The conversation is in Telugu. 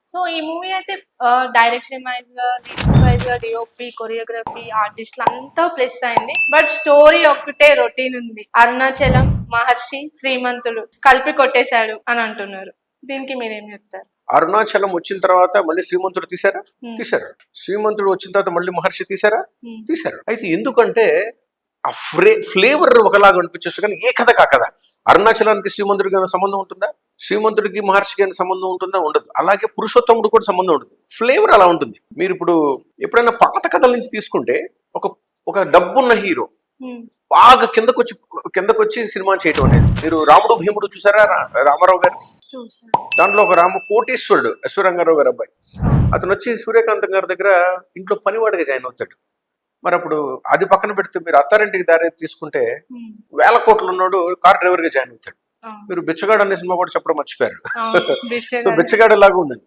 సో ఈ మూవీ అయితే డైరెక్షన్ వైజ్ గా, లిరిక్స్ వైజ్ గా, డిఓపి, కొరియోగ్రఫీ, ఆర్టిస్టులు అంతా ప్లస్ అయింది. బట్ స్టోరీ ఒక్కటే రొటీన్ ఉంది. అరుణాచలం, మహర్షి, శ్రీమంతుడు కలిపి కొట్టేశాడు అని అంటున్నారు. దీనికి మీరేం చెప్తారు? అరుణాచలం వచ్చిన తర్వాత మళ్ళీ శ్రీమంతుడు తీశారా? తీశారు. శ్రీమంతుడు వచ్చిన తర్వాత మళ్ళీ మహర్షి తీశారా? తీశారు. అయితే ఎందుకంటే ఆ ఫ్లేవర్ ఒకలాగా అనిపించవచ్చు, కానీ ఏ కథ కా కథ. అరుణాచలానికి శ్రీమంతుడికి ఏమైనా సంబంధం ఉంటుందా? శ్రీమంతుడికి మహర్షికి ఏమైనా సంబంధం ఉంటుందా? ఉండదు. అలాగే పురుషోత్తముడు కూడా సంబంధం ఉంటుంది. ఫ్లేవర్ అలా ఉంటుంది. మీరు ఇప్పుడు ఎప్పుడైనా పాత కథల నుంచి తీసుకుంటే ఒక డబ్బున్న హీరో బాగా కిందకొచ్చి సినిమా చేయటం అనేది. మీరు రాముడు భీముడు చూసారా? రామారావు గారు దాంట్లో ఒక కోటీశ్వరుడు అశ్వరంగారావు గారు అబ్బాయి, అతను వచ్చి సూర్యకాంతం గారి దగ్గర ఇంట్లో పనివాడిగా జాయిన్ అవుతాడు. మరి అప్పుడు అది పక్కన పెడితే మీరు అత్తారింటికి దారి తీసుకుంటే 1000 కోట్లు ఉన్నాడు కార్ డ్రైవర్ గా జాయిన్ అవుతాడు. మీరు బిచ్చగాడు అనే సినిమా కూడా చెప్పడం మర్చిపోయారు. సో బిచ్చగాడు లాగా ఉందండి.